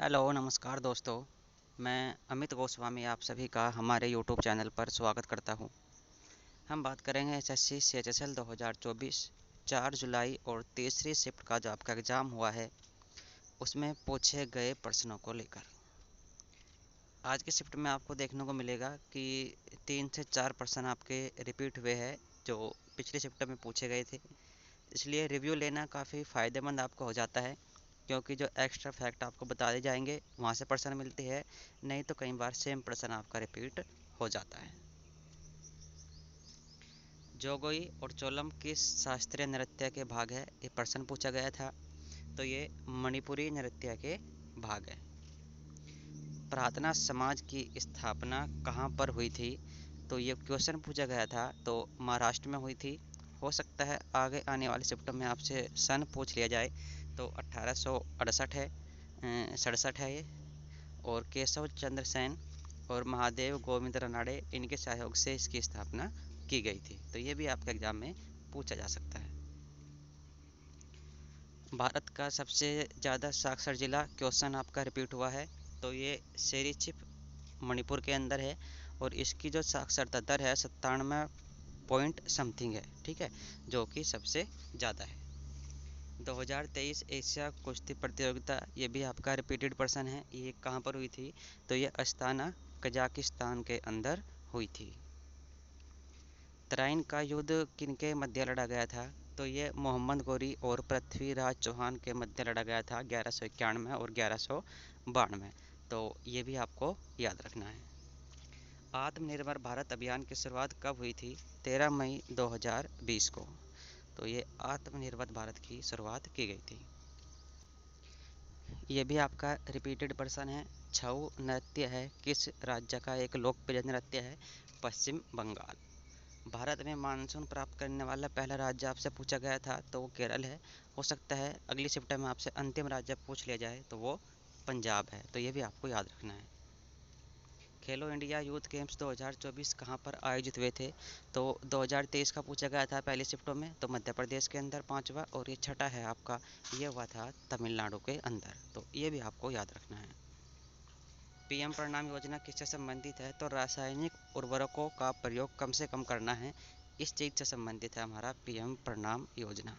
Hello नमस्कार दोस्तों। मैं अमित गोस्वामी आप सभी का हमारे यूट्यूब चैनल पर स्वागत करता हूं। हम बात करेंगे एसएससी सीएचएसएल 2024 4 जुलाई और तीसरी शिफ्ट का जो आपका एग्ज़ाम हुआ है उसमें पूछे गए प्रश्नों को लेकर। आज की शिफ्ट में आपको देखने को मिलेगा कि 3 से 4 प्रश्न आपके रिपीट हुए हैं जो पिछली शिफ्ट में पूछे गए थे। इसलिए रिव्यू लेना काफ़ी फ़ायदेमंद आपको हो जाता है, क्योंकि जो एक्स्ट्रा फैक्ट आपको बता दिए जाएंगे वहाँ से प्रश्न मिलती है, नहीं तो कई बार सेम प्रश्न आपका रिपीट हो जाता है। जोगोई और चोलम किस शास्त्रीय नृत्य के भाग है, ये प्रश्न पूछा गया था। तो ये मणिपुरी नृत्य के भाग है। प्रार्थना समाज की स्थापना कहाँ पर हुई थी, तो ये क्वेश्चन पूछा गया था, तो महाराष्ट्र में हुई थी। हो सकता है आगे आने वाले शिफ्ट में आपसे सन पूछ लिया जाए, तो 1868 है, 67 है ये। और केशव चंद्र सेन और महादेव गोविंद रानड़े, इनके सहयोग से इसकी स्थापना की गई थी। तो ये भी आपके एग्जाम में पूछा जा सकता है। भारत का सबसे ज़्यादा साक्षर जिला क्वेश्चन आपका रिपीट हुआ है, तो ये सेरीचिप मणिपुर के अंदर है और इसकी जो साक्षरता दर है 97 पॉइंट समथिंग है, ठीक है, जो कि सबसे ज़्यादा है। 2023 एशिया कुश्ती प्रतियोगिता, ये भी आपका रिपीटेड प्रश्न है। ये कहाँ पर हुई थी, तो ये अस्ताना कजाकिस्तान के अंदर हुई थी। तराइन का युद्ध किनके मध्य लड़ा गया था, तो ये मोहम्मद गौरी और पृथ्वीराज चौहान के मध्य लड़ा गया था 1191 और 1192। तो ये भी आपको याद रखना है। आत्मनिर्भर भारत अभियान की शुरुआत कब हुई थी, 13 मई 2020 को। तो ये आत्मनिर्भर भारत की शुरुआत की गई थी। ये भी आपका रिपीटेड प्रश्न है। छऊ नृत्य है किस राज्य का एक लोकप्रिय नृत्य है, पश्चिम बंगाल। भारत में मानसून प्राप्त करने वाला पहला राज्य आपसे पूछा गया था, तो वो केरल है। हो सकता है अगली शिफ्ट में आपसे अंतिम राज्य पूछ लिया जाए, तो वो पंजाब है। तो ये भी आपको याद रखना है। खेलो इंडिया यूथ गेम्स 2024 कहाँ पर आयोजित हुए थे, तो 2023 का पूछा गया था पहली शिफ्टों में, तो मध्य प्रदेश के अंदर पांचवा, और ये छठा है आपका, ये हुआ था तमिलनाडु के अंदर। तो ये भी आपको याद रखना है। पीएम प्रणाम योजना किससे संबंधित है, तो रासायनिक उर्वरकों का प्रयोग कम से कम करना है, इस चीज़ से संबंधित है हमारा पीएम प्रणाम योजना।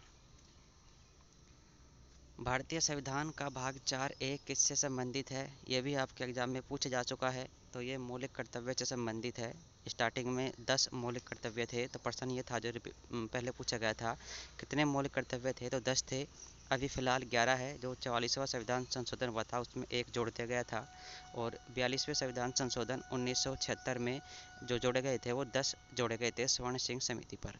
भारतीय संविधान का भाग 4A किससे संबंधित है, ये भी आपके एग्जाम में पूछा जा चुका है। तो ये मौलिक कर्तव्य से संबंधित है। स्टार्टिंग में 10 मौलिक कर्तव्य थे, तो प्रश्न ये था जो पहले पूछा गया था, कितने मौलिक कर्तव्य थे, तो 10 थे। अभी फ़िलहाल 11 है। जो 44वां संविधान संशोधन हुआ था उसमें एक जोड़ दिया गया था, और 42वें संविधान संशोधन 1976 में जो जोड़े गए थे वो 10 जोड़े गए थे स्वर्ण सिंह समिति पर।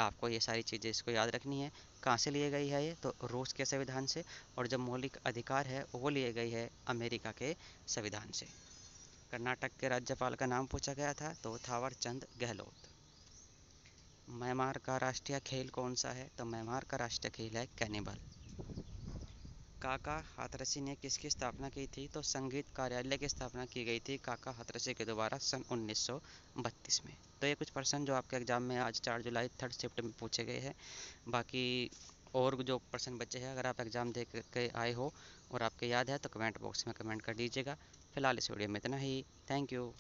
आपको ये सारी चीज़ें इसको याद रखनी है। कहाँ से लिए गई है ये, तो रूस के संविधान से। और जो मौलिक अधिकार है वो लिए गई है अमेरिका के संविधान से। कर्नाटक के राज्यपाल का नाम पूछा गया था, तो थावर चंद गहलोत। म्यांमार का राष्ट्रीय खेल कौन सा है, तो म्यांमार का राष्ट्रीय खेल है कैनिबल। काका हाथरसी ने किसकी स्थापना की थी, तो संगीत कार्यालय की स्थापना की गई थी काका हाथरसी के द्वारा सन 1932 में। तो ये कुछ प्रश्न जो आपके एग्जाम में आज 4 जुलाई थर्ड शिफ्ट में पूछे गए हैं। बाकी और जो प्रश्न बचे हैं, अगर आप एग्ज़ाम दे के आए हो और आपके याद है, तो कमेंट बॉक्स में कमेंट कर दीजिएगा। फिलहाल इस वीडियो में इतना ही। Thank you.